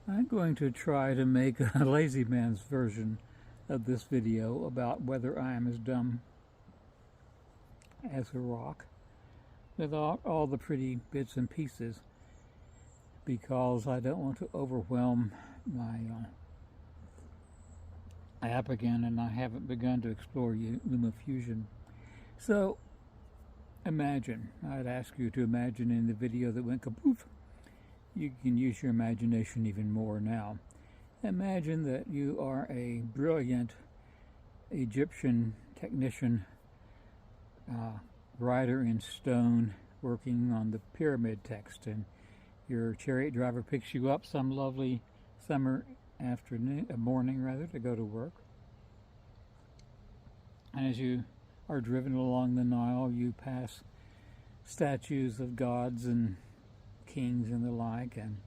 I'm going to try to make a lazy man's version of this video about whether I am as dumb as a rock with all the pretty bits and pieces, because I don't want to overwhelm my app again, and I haven't begun to explore LumaFusion. So imagine, I'd ask you to imagine in the video that went kapoof. You can use your imagination even more now. Imagine that you are a brilliant Egyptian technician, writer in stone, working on the pyramid text, and your chariot driver picks you up some lovely summer morning to go to work. And as you are driven along the Nile, you pass statues of gods and kings and the like, and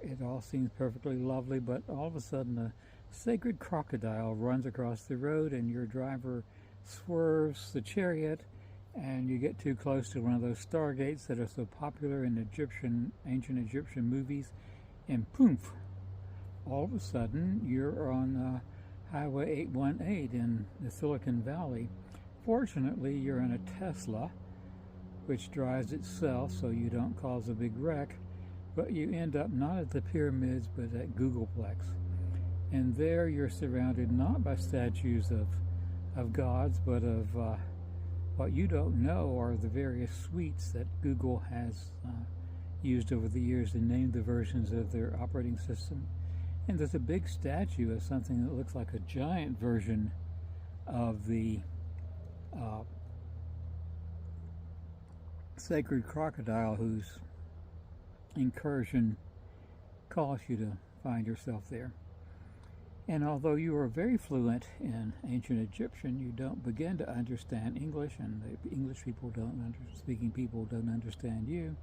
it all seems perfectly lovely, but all of a sudden a sacred crocodile runs across the road, and your driver swerves the chariot, and you get too close to one of those stargates that are so popular in ancient Egyptian movies, and poof, all of a sudden you're on Highway 818 in the Silicon Valley. Fortunately, you're in a Tesla, which drives itself so you don't cause a big wreck, but you end up not at the pyramids but at Googleplex. And there you're surrounded not by statues of gods, but of what you don't know are the various suites that Google has used over the years to name the versions of their operating system. And there's a big statue of something that looks like a giant version of the sacred crocodile whose incursion caused you to find yourself there. And although you are very fluent in ancient Egyptian, you don't begin to understand English, and the English speaking people don't understand you.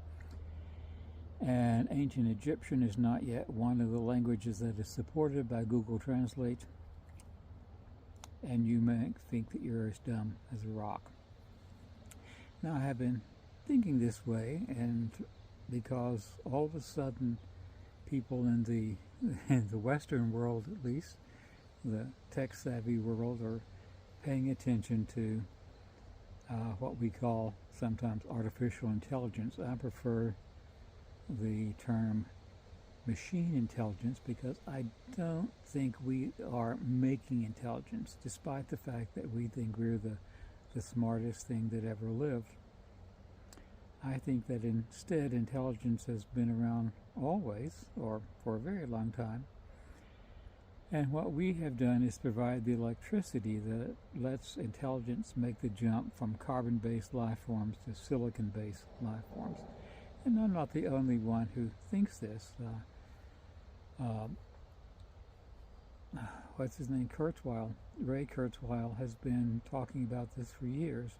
And ancient Egyptian is not yet one of the languages that is supported by Google Translate, and you may think that you're as dumb as a rock. Now, I have been thinking this way, and because all of a sudden people in the Western world, at least the tech-savvy world, are paying attention to what we call sometimes artificial intelligence. I prefer the term machine intelligence, because I don't think we are making intelligence, despite the fact that we think we're the smartest thing that ever lived. I think that instead intelligence has been around always, or for a very long time. And what we have done is provide the electricity that lets intelligence make the jump from carbon-based life forms to silicon-based life forms. And I'm not the only one who thinks this. What's his name? Kurzweil. Ray Kurzweil has been talking about this for years.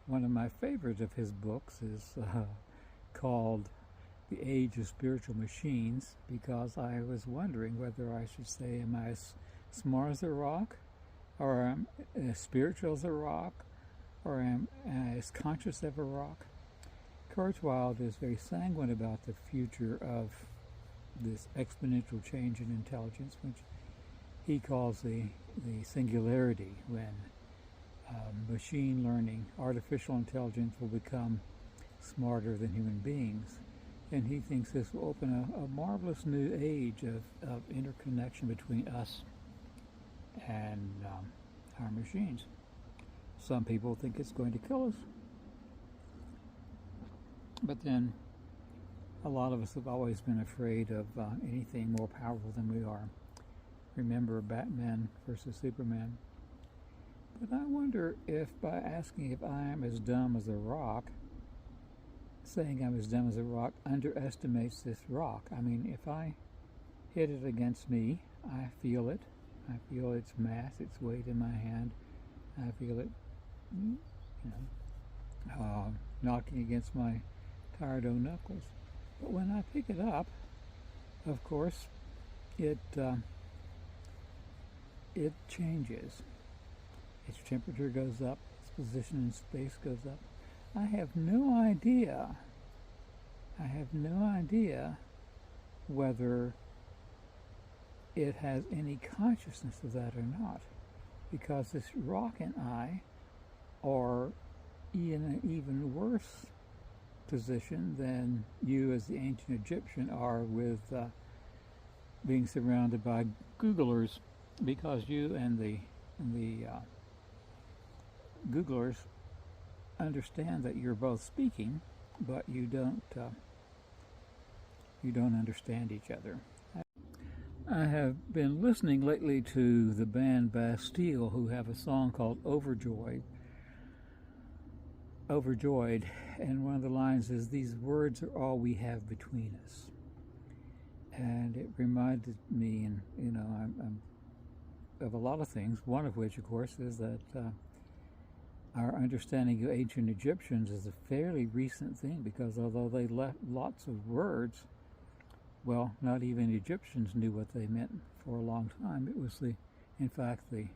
One of my favorites of his books is called The Age of Spiritual Machines, because I was wondering whether I should say, am I as smart as a rock, or am I as spiritual as a rock, or am I as conscious as a rock? Kurzweil is very sanguine about the future of this exponential change in intelligence, which he calls the singularity, when machine learning, artificial intelligence will become smarter than human beings. And he thinks this will open a marvelous new age of interconnection between us and our machines. Some people think it's going to kill us. But then a lot of us have always been afraid of anything more powerful than we are. Remember Batman versus Superman. But I wonder if by asking if I am as dumb as a rock, saying I'm as dumb as a rock underestimates this rock. I mean, if I hit it against me, I feel it. I feel its mass, its weight in my hand. I feel it, knocking against my tired old knuckles. But when I pick it up, of course, it changes. Its temperature goes up, its position in space goes up. I have no idea whether it has any consciousness of that or not, because this rock and I are in an even worse position than you as the ancient Egyptian are with being surrounded by Googlers, because you and the Googlers understand that you're both speaking, but you don't understand each other. I have been listening lately to the band Bastille, who have a song called Overjoyed, and one of the lines is, "These words are all we have between us." And it reminded me, and I'm of a lot of things, one of which, of course, is that our understanding of ancient Egyptians is a fairly recent thing, because although they left lots of words, well, not even Egyptians knew what they meant for a long time. It was in fact, the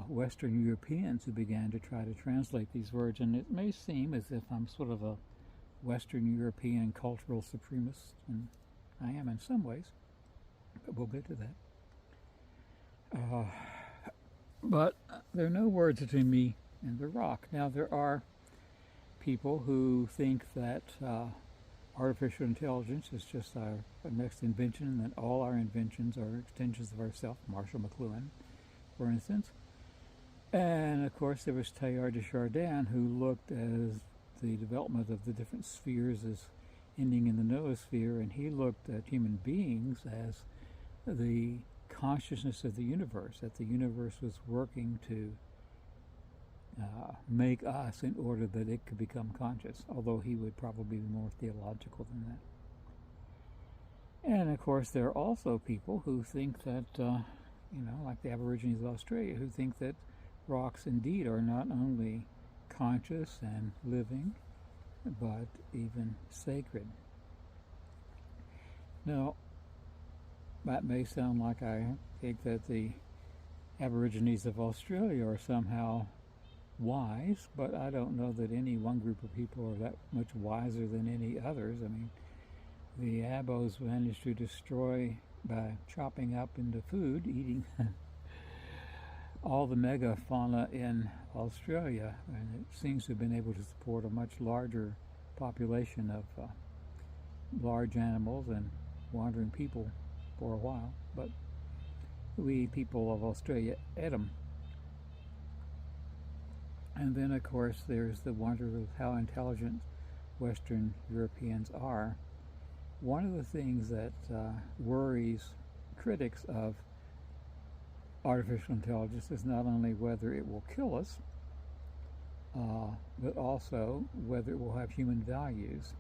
Western Europeans who began to try to translate these words. And it may seem as if I'm sort of a Western European cultural supremacist, and I am in some ways, but we'll get to that. But there are no words between me and the rock. Now, there are people who think that artificial intelligence is just our next invention, and that all our inventions are extensions of ourselves. Marshall McLuhan, for instance. And of course, there was Teilhard de Chardin, who looked at the development of the different spheres as ending in the noosphere, and he looked at human beings as the consciousness of the universe, that the universe was working to make us in order that it could become conscious, although he would probably be more theological than that. And of course, there are also people who think that, like the Aborigines of Australia, who think that rocks indeed are not only conscious and living, but even sacred. Now, that may sound like I think that the Aborigines of Australia are somehow wise, but I don't know that any one group of people are that much wiser than any others. I mean, the Abos managed to destroy, by chopping up into food, eating all the megafauna in Australia, and it seems to have been able to support a much larger population of large animals and wandering people for a while, but we people of Australia ate them. And then, of course, there's the wonder of how intelligent Western Europeans are. One of the things that worries critics of artificial intelligence is not only whether it will kill us, but also whether it will have human values.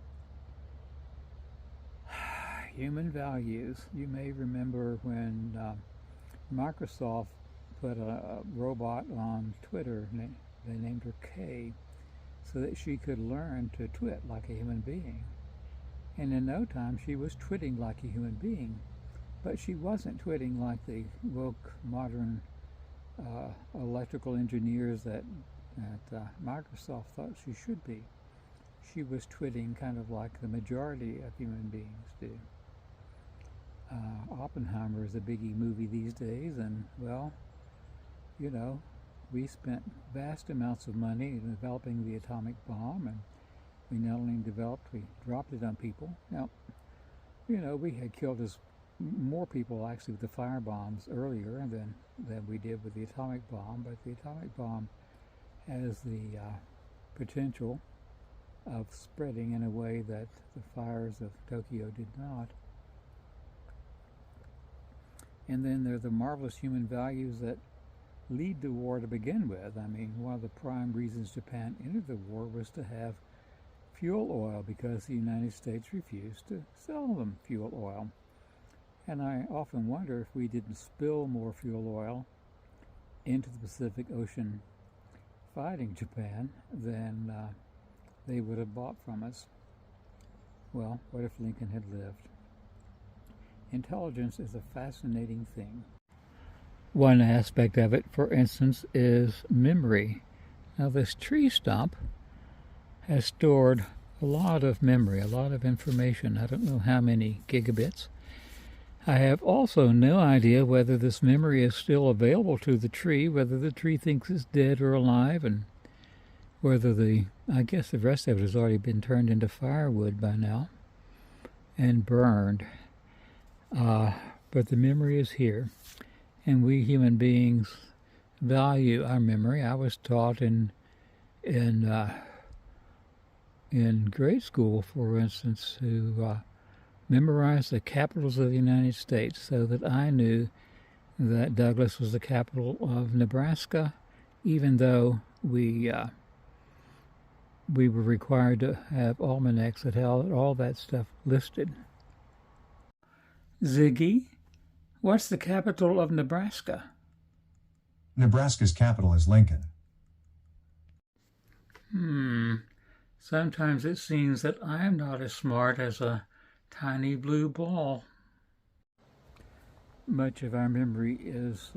Human values. You may remember when Microsoft put a robot on Twitter, they named her Kay, so that she could learn to twit like a human being. And in no time, she was twitting like a human being. But she wasn't twitting like the woke modern electrical engineers that Microsoft thought she should be. She was twitting kind of like the majority of human beings do. Oppenheimer is a biggie movie these days, and, well, we spent vast amounts of money in developing the atomic bomb, and we not only we dropped it on people. Now, we had killed more people actually with the fire bombs earlier than we did with the atomic bomb, but the atomic bomb has the potential of spreading in a way that the fires of Tokyo did not. And then there are the marvelous human values that lead the war to begin with. I mean, one of the prime reasons Japan entered the war was to have fuel oil, because the United States refused to sell them fuel oil. And I often wonder if we didn't spill more fuel oil into the Pacific Ocean fighting Japan than they would have bought from us. Well, what if Lincoln had lived? Intelligence is a fascinating thing. One aspect of it, for instance, is memory. Now, this tree stump has stored a lot of memory, a lot of information. I don't know how many gigabits. I have also no idea whether this memory is still available to the tree, whether the tree thinks it's dead or alive, and whether I guess the rest of it has already been turned into firewood by now and burned. But the memory is here, and we human beings value our memory. I was taught in grade school, for instance, to memorize the capitals of the United States so that I knew that Douglas was the capital of Nebraska, even though we were required to have almanacs that had all that stuff listed. Ziggy, what's the capital of Nebraska? Nebraska's capital is Lincoln. Sometimes it seems that I am not as smart as a tiny blue ball. Much of our memory is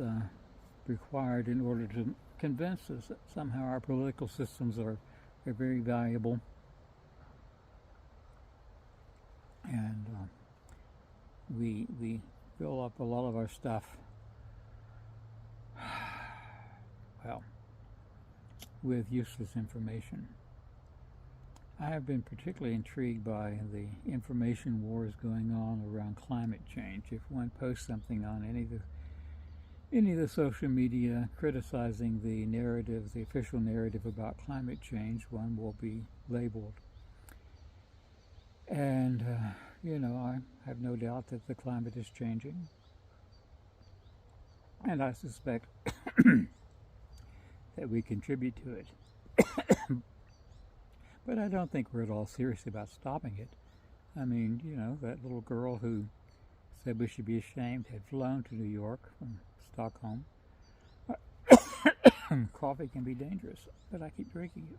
required in order to convince us that somehow our political systems are very valuable. And we fill up a lot of our stuff, well, with useless information. I have been particularly intrigued by the information wars going on around climate change. If one posts something on any of the social media criticizing the narrative, the official narrative about climate change, one will be labeled. And, I have no doubt that the climate is changing. And I suspect that we contribute to it. But I don't think we're at all serious about stopping it. I mean, that little girl who said we should be ashamed had flown to New York from Stockholm. Coffee can be dangerous, but I keep drinking it.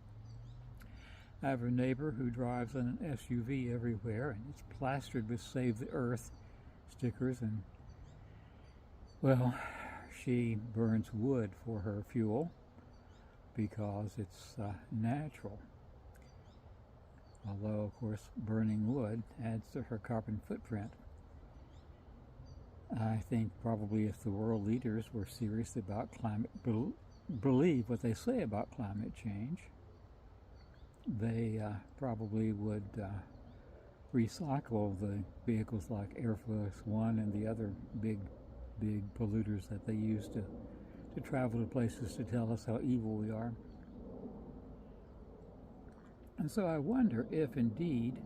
I have a neighbor who drives an SUV everywhere, and it's plastered with Save the Earth stickers, and, well, she burns wood for her fuel because it's natural. Although, of course, burning wood adds to her carbon footprint. I think probably if the world leaders were serious about climate, believe what they say about climate change, they probably would recycle the vehicles like Air Force One and the other big polluters that they use to travel to places to tell us how evil we are. And so I wonder if indeed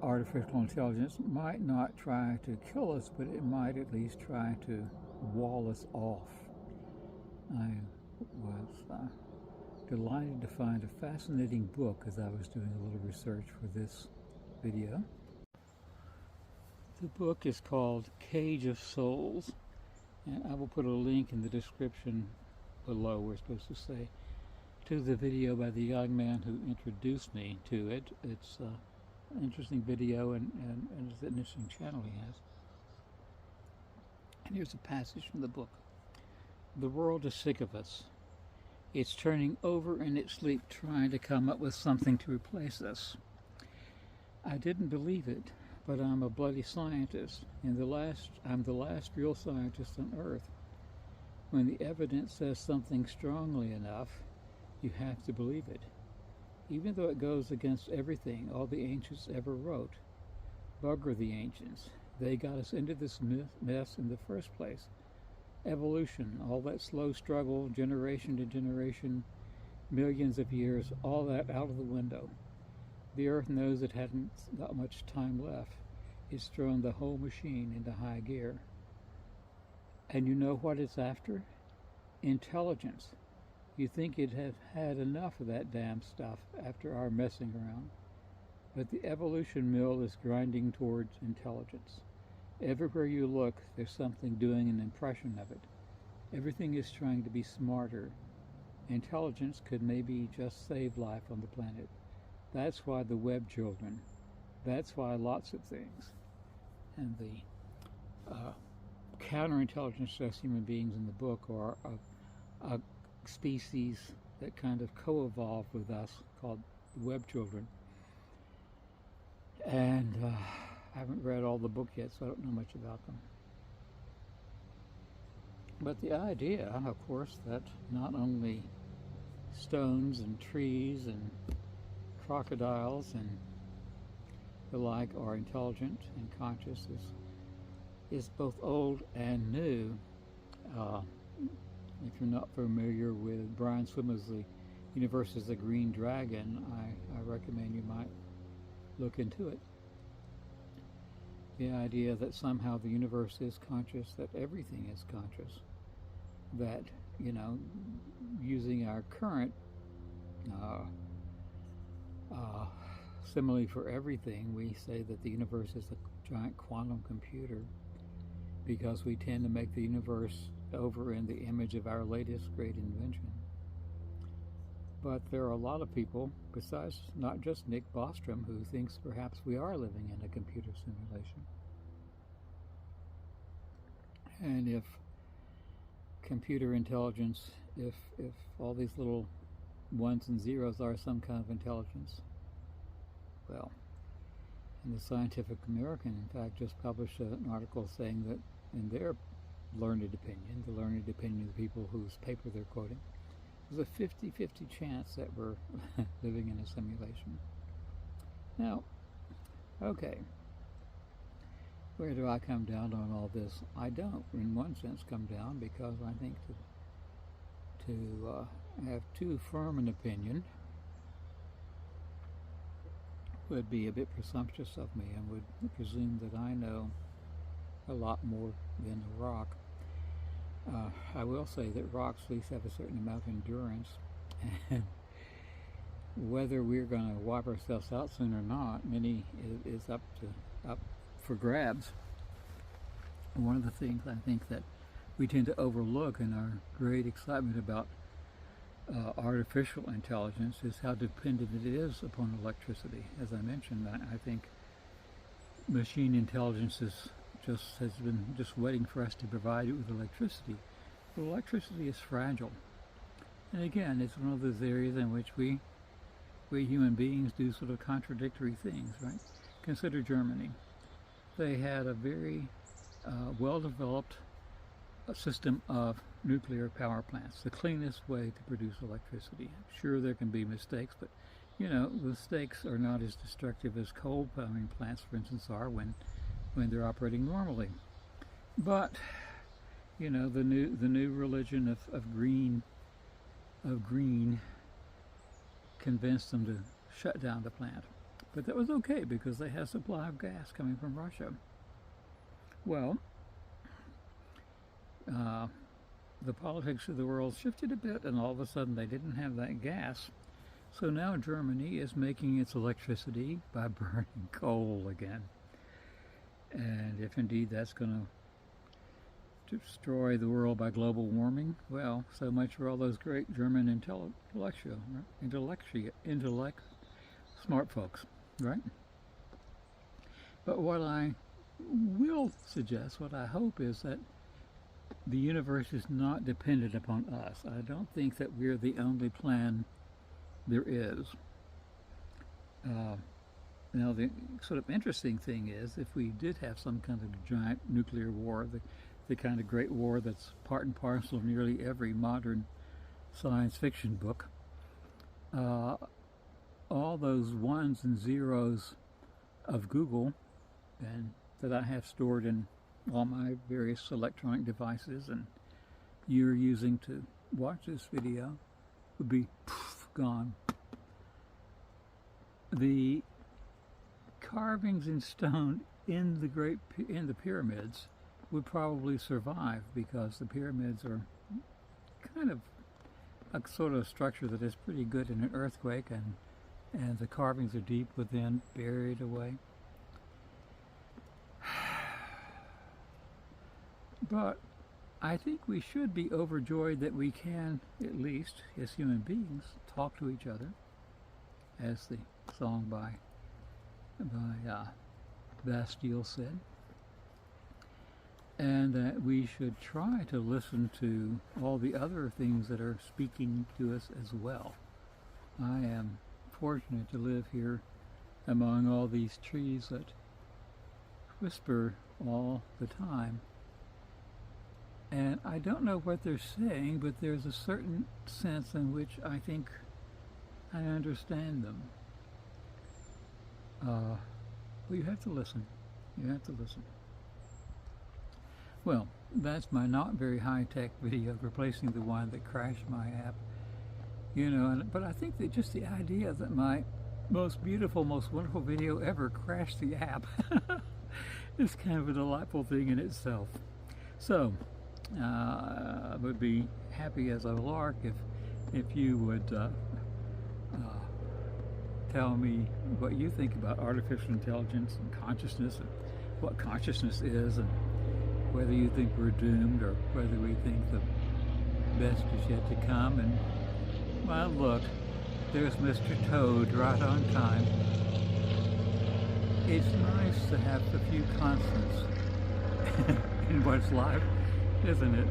artificial intelligence might not try to kill us, but it might at least try to wall us off. I was delighted to find a fascinating book as I was doing a little research for this video. The book is called Cage of Souls, and I will put a link in the description below, we're supposed to say, to the video by the young man who introduced me to it. It's an interesting video, and it's an interesting channel he has. And here's a passage from the book. The world is sick of us. It's turning over in its sleep, trying to come up with something to replace us. I didn't believe it, but I'm a bloody scientist, and I'm the last real scientist on Earth. When the evidence says something strongly enough, you have to believe it, even though it goes against everything all the ancients ever wrote. Bugger the ancients. They got us into this mess in the first place. Evolution, all that slow struggle, generation to generation, millions of years, all that out of the window. The Earth knows it hadn't got much time left. It's thrown the whole machine into high gear. And you know what it's after? Intelligence. You think it'd have had enough of that damn stuff after our messing around. But the evolution mill is grinding towards intelligence. Everywhere you look, there's something doing an impression of it. Everything is trying to be smarter. Intelligence could maybe just save life on the planet. That's why the web children. That's why lots of things. And the counterintelligence as human beings in the book are a species that kind of co-evolved with us called web children. And I haven't read all the book yet, so I don't know much about them. But the idea, of course, that not only stones and trees and crocodiles and the like are intelligent and conscious is both old and new. If you're not familiar with Brian Swimmer's The Universe is the Green Dragon, I recommend you might look into it. The idea that somehow the universe is conscious, that everything is conscious, that, you know, using our current simile for everything, we say that the universe is a giant quantum computer because we tend to make the universe over in the image of our latest great invention. But there are a lot of people, besides not just Nick Bostrom, who thinks perhaps we are living in a computer simulation. And if computer intelligence, if all these little ones and zeros are some kind of intelligence, well, and the Scientific American, in fact, just published an article saying that in their learned opinion, the learned opinion of the people whose paper they're quoting, there's a 50-50 chance that we're living in a simulation. Now, okay, where do I come down on all this? I don't, in one sense, come down because I think to have too firm an opinion would be a bit presumptuous of me and would presume that I know a lot more than a rock. I will say that rocks at least have a certain amount of endurance, and whether we're going to wipe ourselves out soon or not, is up for grabs. And one of the things I think that we tend to overlook in our great excitement about artificial intelligence is how dependent it is upon electricity. As I mentioned, I think machine intelligence has been just waiting for us to provide it with electricity. But electricity is fragile. And again, it's one of those areas in which we human beings do sort of contradictory things, right? Consider Germany. They had a very well-developed system of nuclear power plants, the cleanest way to produce electricity. Sure, there can be mistakes, but you know, mistakes are not as destructive as coal powering plants, for instance, are when they're operating normally. But you know, the new religion of green convinced them to shut down the plant. But that was okay because they had a supply of gas coming from Russia. Well, the politics of the world shifted a bit, and all of a sudden they didn't have that gas. So now Germany is making its electricity by burning coal again. And if indeed that's going to destroy the world by global warming, well, so much for all those great German intellect smart folks, right? But what I will suggest, what I hope, is that the universe is not dependent upon us. I don't think that we're the only plan there is. Now, the sort of interesting thing is, if we did have some kind of giant nuclear war, the kind of great war that's part and parcel of nearly every modern science fiction book, all those ones and zeros of Google and that I have stored in all my various electronic devices and you're using to watch this video would be gone. The carvings in stone in the pyramids would probably survive because the pyramids are kind of a sort of structure that is pretty good in an earthquake, and the carvings are deep within, buried away. But I think we should be overjoyed that we can, at least as human beings, talk to each other, as the song by Bastille said. and that we should try to listen to all the other things that are speaking to us as well. I am fortunate to live here among all these trees that whisper all the time. And I don't know what they're saying, but there's a certain sense in which I think I understand them. Well, you have to listen. You have to listen. Well, that's my not very high-tech video replacing the one that crashed my app. You know, but I think that just the idea that my most beautiful, most wonderful video ever crashed the app is kind of a delightful thing in itself. So, I would be happy as a lark if you would tell me what you think about artificial intelligence and consciousness, and what consciousness is, and whether you think we're doomed or whether we think the best is yet to come. And well, look, there's Mr. Toad right on time. It's nice to have a few constants in what's life, isn't it?